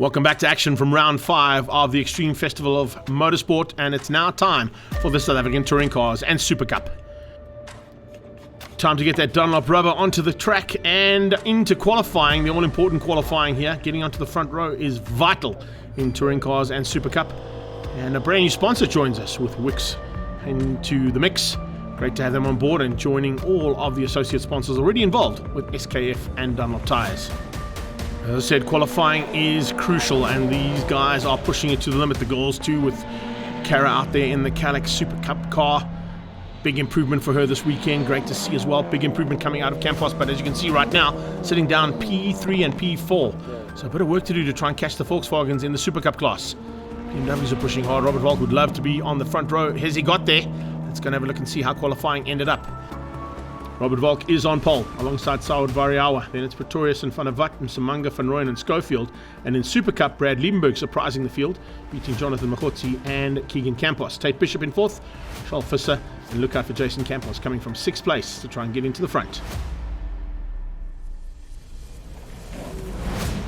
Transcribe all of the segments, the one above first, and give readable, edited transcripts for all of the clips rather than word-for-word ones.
Welcome back to action from round 5 of the Extreme Festival of Motorsport, and it's now time for the South African Touring Cars and Supacup. Time to get that Dunlop rubber onto the track and into qualifying, the all-important qualifying here. Getting onto the front row is vital in Touring Cars and Supacup. And a brand new sponsor joins us with Wix into the mix. Great to have them on board and joining all of the associate sponsors already involved with SKF and Dunlop tyres. As I said, qualifying is crucial, and these guys are pushing it to the limit. The girls too, with Cara out there in the Cadillac Super Cup car. Big improvement for her this weekend. Great to see as well. Big improvement coming out of Campos, but as you can see right now, sitting down P3 and P4. So a bit of work to do to try and catch the Volkswagens in the Super Cup class. BMWs are pushing hard. Robert Volk would love to be on the front row. Has he got there? Let's go and have a look and see how qualifying ended up. Robert Volk is on pole alongside Saud Variawa. Then it's Pretorius and Van der Walt, Msimanga, Van Rooyen and Schofield. And in Super Cup, Brad Liebenberg surprising the field, beating Jonathan Machotsi and Keegan Campos. Tate Bishop in 4th, Charles Visser, and look out for Jason Campos coming from 6th place to try and get into the front.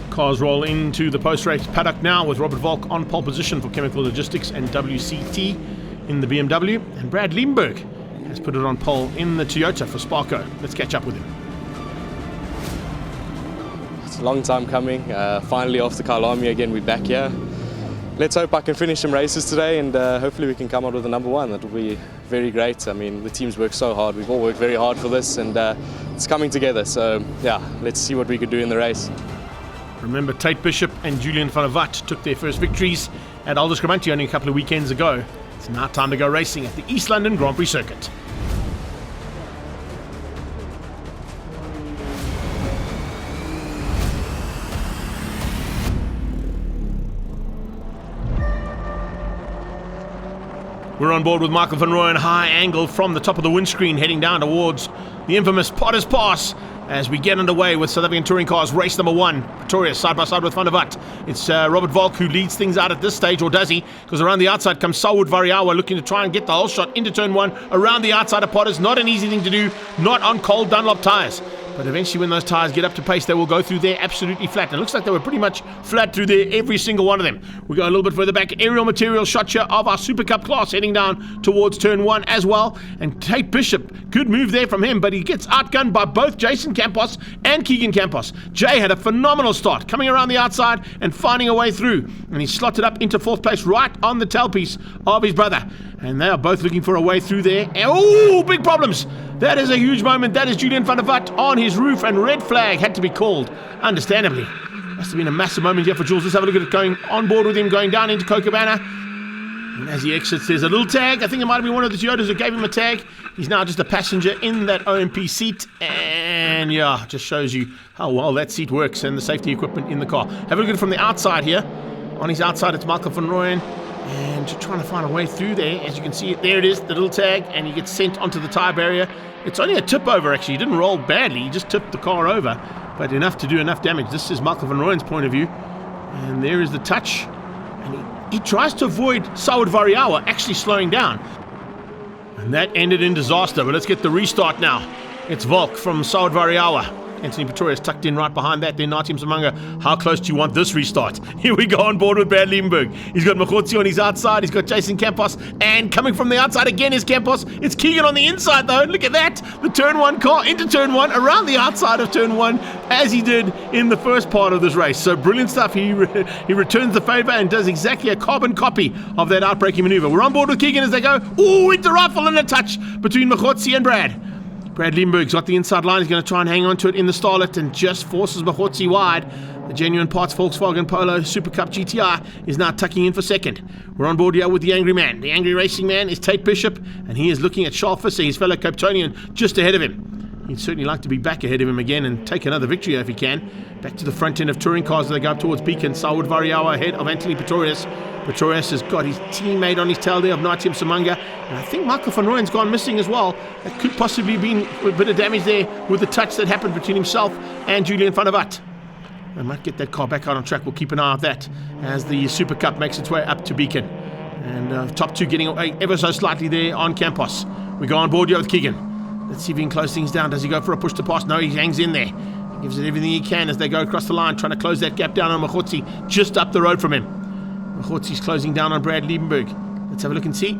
Cars roll into the post-race paddock now with Robert Volk on pole position for Chemical Logistics and WCT in the BMW. And Brad Liebenberg has put it on pole in the Toyota for Sparco. Let's catch up with him. It's a long time coming. Finally off the Kyalami again, we're back here. Let's hope I can finish some races today, and hopefully we can come out with the number 1. That will be very great. I mean, the team's worked so hard. We've all worked very hard for this, and it's coming together. So yeah, let's see what we could do in the race. Remember, Tate Bishop and Julian van der Walt took their first victories at Aldous Gramanti only a couple of weekends ago. It's now time to go racing at the East London Grand Prix circuit. We're on board with Michael Van Rooyen, high angle from the top of the windscreen, heading down towards the infamous Potter's Pass as we get underway with South African Touring Cars race number 1. Pretorius side by side with Van der Walt. It's Robert Volk who leads things out at this stage, or does he? Because around the outside comes Saud Variawa looking to try and get the whole shot into turn 1 around the outside of Potters. Not an easy thing to do, not on cold Dunlop tyres. But eventually when those tyres get up to pace, they will go through there absolutely flat. And it looks like they were pretty much flat through there, every single one of them. We go a little bit further back. Aerial material shot here of our Super Cup class heading down towards turn 1 as well. And Tate Bishop, good move there from him, but he gets outgunned by both Jason Campos and Keegan Campos. Jay had a phenomenal start, coming around the outside and finding a way through. And he slotted up into 4th place right on the tailpiece of his brother. And they are both looking for a way through there. Oh, big problems. That is a huge moment. That is Julian van der Walt on his roof, and red flag had to be called, understandably. Must have been a massive moment here for Jules. Let's have a look at it going on board with him, going down into Cochabana. And as he exits, there's a little tag. I think it might have been one of the Toyotas who gave him a tag. He's now just a passenger in that OMP seat. And yeah, just shows you how well that seat works and the safety equipment in the car. Have a look at it from the outside here. On his outside, it's Michael Van Rooyen. And just trying to find a way through there. As you can see, there it is, the little tag, and he gets sent onto the tyre barrier. It's only a tip over, actually. He didn't roll badly. He just tipped the car over, but enough to do enough damage. This is Michael Van Rooyen's point of view. And there is the touch. And he tries to avoid Saud Variawa actually slowing down. And that ended in disaster. But let's get the restart now. It's Volk from Saud Variawa. Anthony Pretorius tucked in right behind that. Then Natim Samanga. How close do you want this restart? Here we go on board with Brad Liebenberg. He's got Machotsi on his outside. He's got Jason Campos. And coming from the outside again is Campos. It's Keegan on the inside though. Look at that. The turn 1 car into turn 1 around the outside of turn 1 as he did in the first part of this race. So brilliant stuff. He returns the favour and does exactly a carbon copy of that outbraking manoeuvre. We're on board with Keegan as they go. Ooh, into rifle and a touch between Machotsi and Brad. Brad Liebenberg's got the inside line. He's going to try and hang on to it in the Starlet and just forces Machotsi wide. The Genuine Parts Volkswagen Polo Super Cup GTI is now tucking in for second. We're on board here with the angry man. The angry racing man is Tate Bishop, and he is looking at Charles Visser, his fellow Capetonian, just ahead of him. He'd certainly like to be back ahead of him again and take another victory if he can. Back to the front end of touring cars as they go up towards Beacon. Saud Variawa ahead of Anthony Pretorius. Pretorius has got his teammate on his tail there of Natim Samanga. And I think Michael Van Rooyen's gone missing as well. That could possibly be a bit of damage there with the touch that happened between himself and Julian van der Walt. I might get that car back out on track. We'll keep an eye on that as the Super Cup makes its way up to Beacon. And top 2 getting away ever so slightly there on Campos. We go on board here with Keegan. Let's see if he can close things down. Does he go for a push to pass? No, he hangs in there. Gives it everything he can as they go across the line, trying to close that gap down on Machotsi, just up the road from him. Machotsi's closing down on Brad Liebenberg. Let's have a look and see.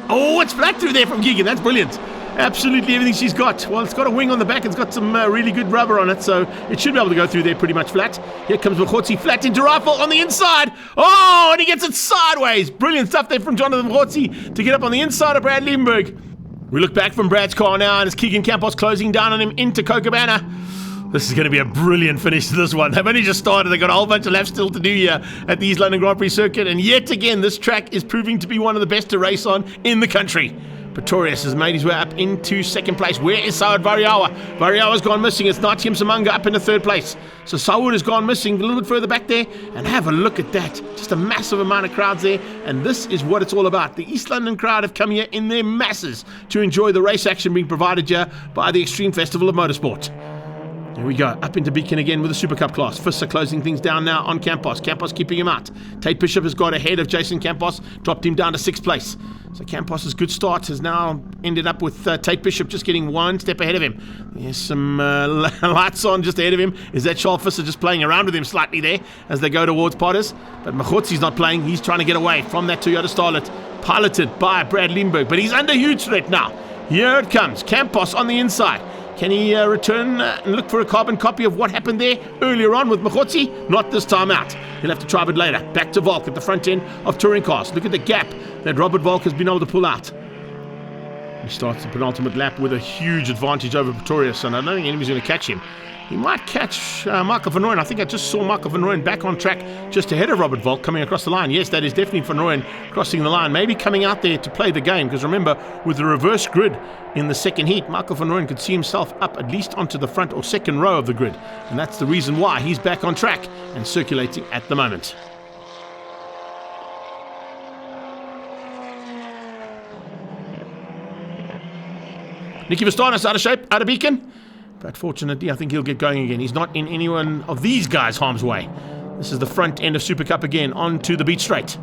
Oh, it's flat through there from Keegan. That's brilliant. Absolutely everything she's got. Well, it's got a wing on the back. It's got some really good rubber on it, so it should be able to go through there pretty much flat. Here comes Machotsi, flat into rifle on the inside. Oh, and he gets it sideways. Brilliant stuff there from Jonathan Machotsi to get up on the inside of Brad Liebenberg. We look back from Brad's car now, and it's Keegan Campos closing down on him into Cochabana. This is going to be a brilliant finish to this one. They've only just started. They've got a whole bunch of laps still to do here at the East London Grand Prix circuit. And yet again, this track is proving to be one of the best to race on in the country. Pretorius has made his way up into second place. Where is Saud Variawa? Variawa's gone missing. It's Natyam Samanga up into third place. So Saud has gone missing a little bit further back there. And have a look at that. Just a massive amount of crowds there. And this is what it's all about. The East London crowd have come here in their masses to enjoy the race action being provided here by the Extreme Festival of Motorsport. Here we go, up into Beacon again with the Super Cup class. Fists are closing things down now on Campos. Campos keeping him out. Tate Bishop has got ahead of Jason Campos, dropped him down to 6th place. So Campos' good start has now ended up with Tate Bishop just getting one step ahead of him. There's some lights on just ahead of him. Is that Charles Visser just playing around with him slightly there as they go towards Potters? But Machotsi's not playing. He's trying to get away from that Toyota Starlet, piloted by Brad Liebenberg. But he's under huge threat now. Here it comes. Campos on the inside. Can he return and look for a carbon copy of what happened there earlier on with Machotsi? Not this time out. He'll have to try a bit later. Back to Volk at the front end of touring cars. Look at the gap that Robert Volk has been able to pull out. He starts the penultimate lap with a huge advantage over Pretorius, and I don't think anybody's going to catch him. He might catch Michael van Rooyen. I think I just saw Michael van Rooyen back on track just ahead of Robert Volk coming across the line. Yes, that is definitely van Rooyen crossing the line. Maybe coming out there to play the game, because remember, with the reverse grid in the second heat, Michael van Rooyen could see himself up at least onto the front or second row of the grid. And that's the reason why he's back on track and circulating at the moment. Nicky Verstappen out of shape, out of Beacon. But fortunately, I think he'll get going again. He's not in any one of these guys' harm's way. This is the front end of Super Cup again, onto the beach straight.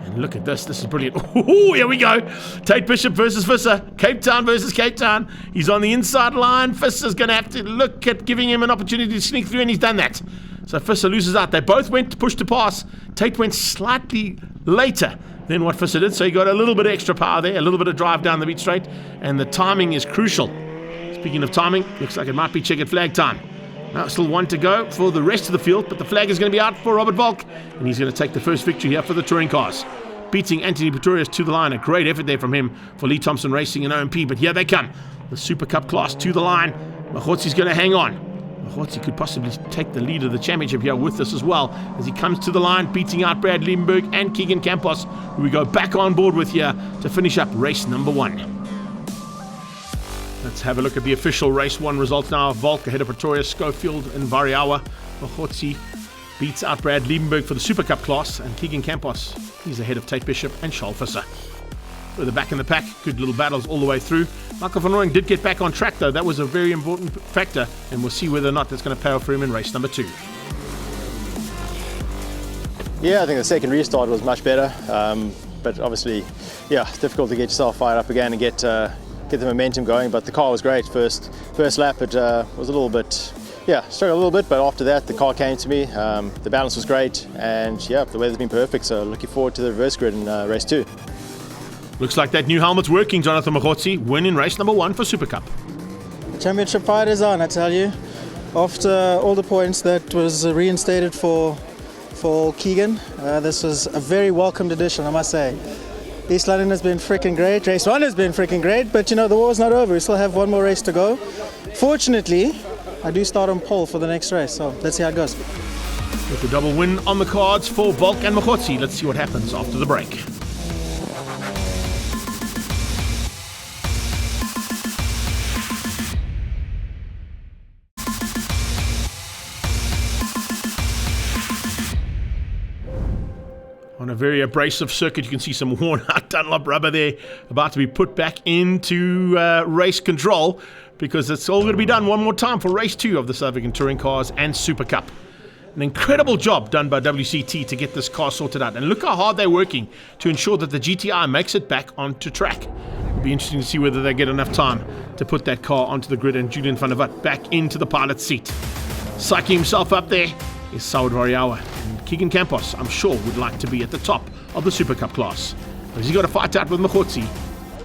And look at this. This is brilliant. Oh, here we go. Tate Bishop versus Visser. Cape Town versus Cape Town. He's on the inside line. Visser's going to have to look at giving him an opportunity to sneak through, and he's done that. So Visser loses out. They both went to push to pass. Tate went slightly later than what Visser did, so he got a little bit of extra power there, a little bit of drive down the beach straight, and the timing is crucial. Speaking of timing, looks like it might be checkered flag time. Now still one to go for the rest of the field, but the flag is going to be out for Robert Volk, and he's going to take the first victory here for the touring cars. Beating Anthony Pretorius to the line. A great effort there from him for Lee Thompson Racing and OMP, but here they come. The Super Cup class to the line. Machotsi's going to hang on. Machotsi could possibly take the lead of the championship here with this as well, as he comes to the line, beating out Brad Liebenberg and Keegan Campos, who we go back on board with here to finish up race number 1. Let's have a look at the official race 1 results now. Volk ahead of Pretorius, Schofield and Variawa. Machotsi beats out Brad Liebenberg for the Super Cup class, and Keegan Campos, he's ahead of Tate Bishop and Charles Visser. Further back in the pack, good little battles all the way through. Michael van Rooyen did get back on track though. That was a very important factor, and we'll see whether or not that's going to pay off for him in race number 2. Yeah, I think the second restart was much better, but obviously, yeah, it's difficult to get yourself fired up again and get the momentum going. But the car was great. First lap, it was a little bit, struggled a little bit, but after that, the car came to me. The balance was great, and yeah, the weather's been perfect. So looking forward to the reverse grid in race 2. Looks like that new helmet's working, Jonathan Machotsi, winning race number 1 for Super Cup. The championship fight is on, I tell you. After all the points that was reinstated for Keegan, this was a very welcomed addition, I must say. East London has been freaking great. Race 1 has been freaking great, but you know, the war's not over. We still have one more race to go. Fortunately, I do start on pole for the next race, so let's see how it goes. With the double win on the cards for Volk and Machotsi, let's see what happens after the break. On a very abrasive circuit, you can see some worn out Dunlop rubber there about to be put back into race control, because it's all going to be done one more time for race 2 of the South African Touring Cars and Super Cup. An incredible job done by WCT to get this car sorted out, and look how hard they're working to ensure that the GTI makes it back onto track. It'll be interesting to see whether they get enough time to put that car onto the grid, and Julian van der Walt back into the pilot's seat. Psyching himself up there is Saud Variawa. And Keegan Campos, I'm sure, would like to be at the top of the Supacup class. But he's got to fight out with Machotsi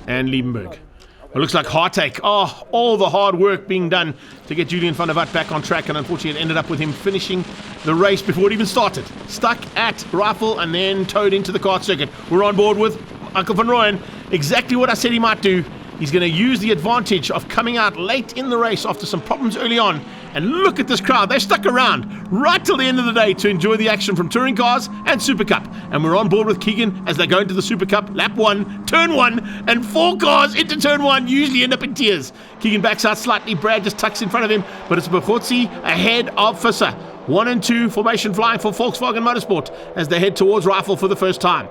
and Liebenberg. It looks like heartache. Oh, all the hard work being done to get Julian van der Walt back on track, and unfortunately it ended up with him finishing the race before it even started. Stuck at Rifle and then towed into the kart circuit. We're on board with Uncle Van Rooyen. Exactly what I said he might do. He's going to use the advantage of coming out late in the race after some problems early on. And look at this crowd. They stuck around right till the end of the day to enjoy the action from touring cars and Super Cup. And we're on board with Keegan as they go into the Super Cup. Lap 1, turn 1, and 4 cars into turn 1 usually end up in tears. Keegan backs out slightly. Brad just tucks in front of him. But it's Machotsi ahead of Visser. 1 and 2 formation flying for Volkswagen Motorsport as they head towards Rifle for the first time.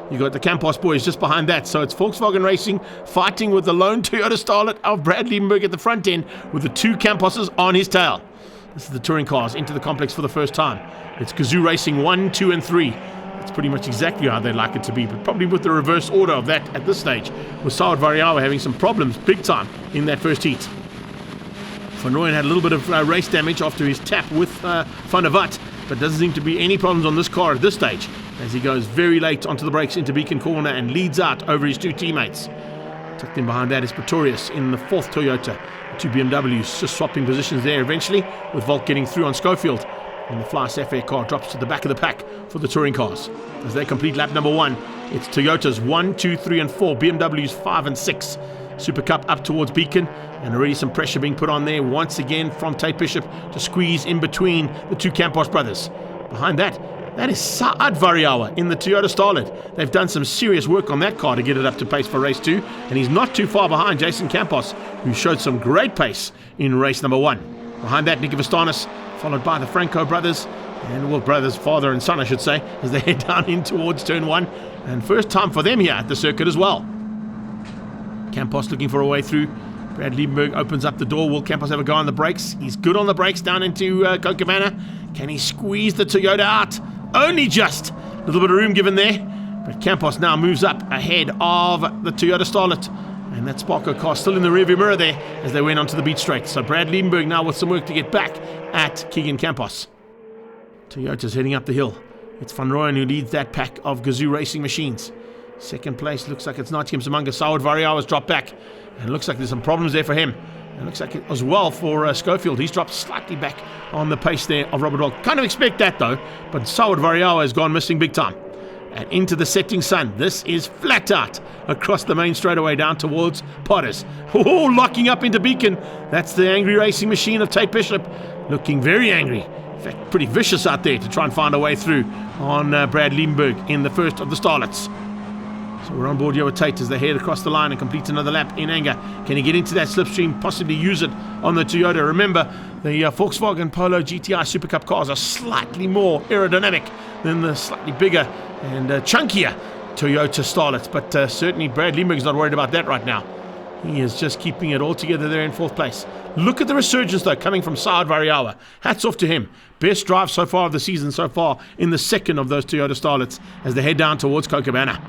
You got the Campos boys just behind that. So it's Volkswagen Racing fighting with the lone Toyota Starlet of Brad Liebenberg at the front end with the 2 Camposes on his tail. This is the touring cars into the complex for the first time. It's Gazoo Racing 1, 2, and 3. It's pretty much exactly how they'd like it to be, but probably with the reverse order of that at this stage, with Saud Variawa having some problems big time in that first heat. Van Rooyen had a little bit of race damage after his tap with Van der Walt, but doesn't seem to be any problems on this car at this stage, as he goes very late onto the brakes into Beacon Corner and leads out over his 2 teammates. Tucked in behind that is Pretorius in the 4th Toyota. 2 BMWs just swapping positions there eventually, with Volk getting through on Schofield. And the Fly Sapphire car drops to the back of the pack for the touring cars. As they complete lap number 1, it's Toyotas 1, 2, 3, and 4, BMWs 5 and 6. Super Cup up towards Beacon, and already some pressure being put on there once again from Tate Bishop to squeeze in between the 2 Campos brothers. Behind that is Saud Variawa in the Toyota Starlet. They've done some serious work on that car to get it up to pace for race 2, and he's not too far behind Jason Campos, who showed some great pace in race number 1. Behind that, Nicky Vistanis, followed by the Franco brothers, and well, brothers, father and son I should say, as they head down in towards turn 1, and first time for them here at the circuit as well. Campos looking for a way through. Brad Liebenberg opens up the door. Will Campos have a go on the brakes? He's good on the brakes down into Copacabana. Can he squeeze the Toyota out? Only just. A little bit of room given there. But Campos now moves up ahead of the Toyota Starlet. And that Sparko car still in the rearview mirror there as they went onto the beat straight. So Brad Liebenberg now with some work to get back at Keegan Campos. Toyota's heading up the hill. It's Van Rooyen who leads that pack of Gazoo Racing machines. Second place looks like it's Natyam Samanga. Saud Variawa's dropped back. And it looks like there's some problems there for him. And it looks like it as well for Schofield. He's dropped slightly back on the pace there of Robert Wall. Kind of expect that though. But Saud Variawa has gone missing big time. And into the setting sun. This is flat out across the main straightaway down towards Potters. Oh, locking up into Beacon. That's the angry racing machine of Tate Bishop. Looking very angry. In fact, pretty vicious out there to try and find a way through on Brad Liebenberg in the first of the Starlets. So we're on board here with Tate as they head across the line and complete another lap in anger. Can he get into that slipstream, possibly use it on the Toyota? Remember, the Volkswagen Polo GTI Super Cup cars are slightly more aerodynamic than the slightly bigger and chunkier Toyota Starlets. But certainly Brad Liebenberg's not worried about that right now. He is just keeping it all together there in 4th place. Look at the resurgence though coming from Saud Variawa. Hats off to him. Best drive so far of the season so far in the second of those Toyota Starlets as they head down towards Copacabana.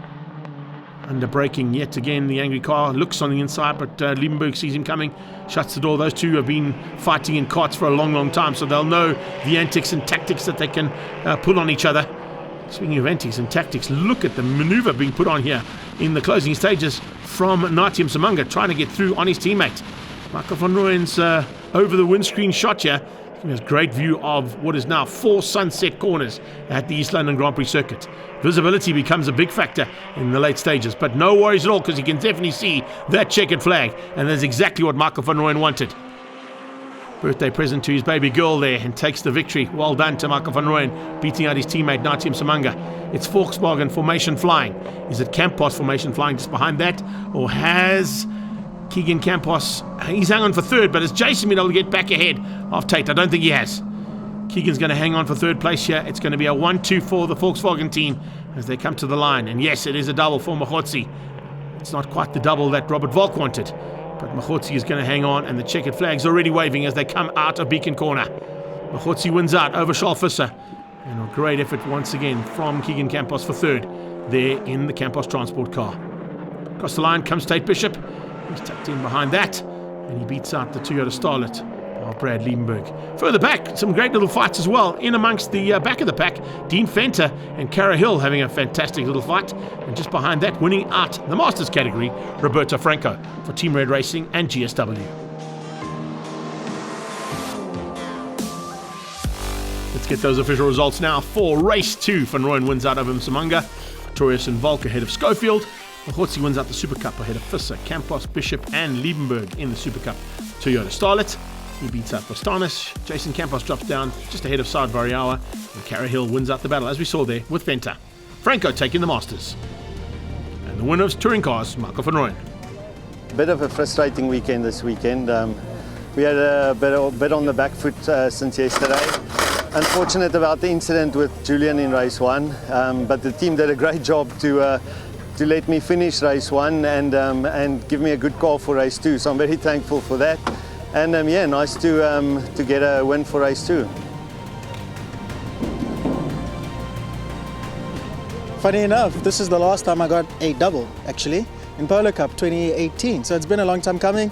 Under braking yet again, the angry car looks on the inside, but Liebenberg sees him coming, shuts the door. Those two have been fighting in karts for a long time, so they'll know the antics and tactics that they can pull on each other. Speaking of antics and tactics, look at the maneuver being put on here in the closing stages from Natyam Samanga, trying to get through on his teammate. Michael Van Rooyen's over the windscreen shot here. He has a great view of what is now 4 sunset corners at the East London Grand Prix circuit. Visibility becomes a big factor in the late stages, but no worries at all because you can definitely see that checkered flag, and that's exactly what Michael Van Rooyen wanted. Birthday present to his baby girl there, and takes the victory. Well done to Michael Van Rooyen, beating out his teammate Natyam Samanga. It's Volkswagen formation flying. Is it Campos formation flying just behind that, or has Keegan Campos, he's hanging on for 3rd, but has Jason been able to get back ahead of Tate? I don't think he has. Keegan's going to hang on for 3rd place here. It's going to be a 1-2 for the Volkswagen team as they come to the line. And yes, it is a double for Machotsi. It's not quite the double that Robert Volk wanted, but Machotsi is going to hang on, and the checkered flag's already waving as they come out of Beacon Corner. Machotsi wins out over Charles Visser. And a great effort once again from Keegan Campos for 3rd there in the Campos transport car. Across the line comes Tate Bishop. He's tucked in behind that, and he beats out the Toyota Starlet of Brad Liebenberg. Further back, some great little fights as well. In amongst the back of the pack, Dean Fenter and Cara Hill having a fantastic little fight. And just behind that, winning out the Masters category, Roberto Franco for Team Red Racing and GSW. Let's get those official results now. For race 2, Van Rooyen wins out over Msimanga. Pretorius and Volk ahead of Schofield. Mahotsi wins out the Supacup ahead of Visser, Campos, Bishop and Liebenberg in the Supacup Toyota Starlet. He beats out Bostanis. Jason Campos drops down just ahead of Saad Variawa. And Cara Hill wins out the battle, as we saw there, with Fenter. Franco taking the Masters. And the winner of touring cars, Marco Van Rooyen. Bit of a frustrating weekend this weekend. We had a bit on the back foot since yesterday. Unfortunate about the incident with Julian in race 1, but the team did a great job to let me finish race 1 and give me a good call for race 2. So I'm very thankful for that. And yeah, nice to get a win for race 2. Funny enough, this is the last time I got a double, actually, in Polo Cup 2018. So it's been a long time coming,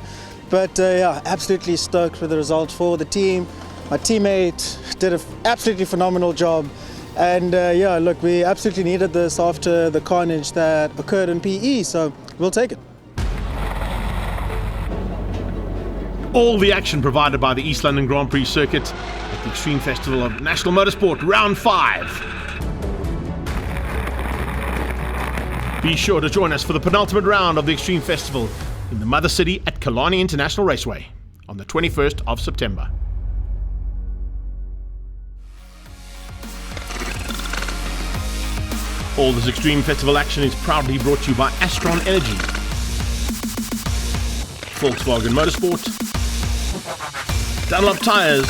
but yeah, absolutely stoked with the result for the team. My teammate did an absolutely phenomenal job. And yeah, look, we absolutely needed this after the carnage that occurred in PE, so we'll take it. All the action provided by the East London Grand Prix circuit at the Extreme Festival of National Motorsport, round 5. Be sure to join us for the penultimate round of the Extreme Festival in the Mother City at Killarney International Raceway on the 21st of September. All this Extreme Festival action is proudly brought to you by Astron Energy, Volkswagen Motorsport, Dunlop Tires,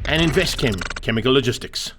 and InvestChem Chemical Logistics.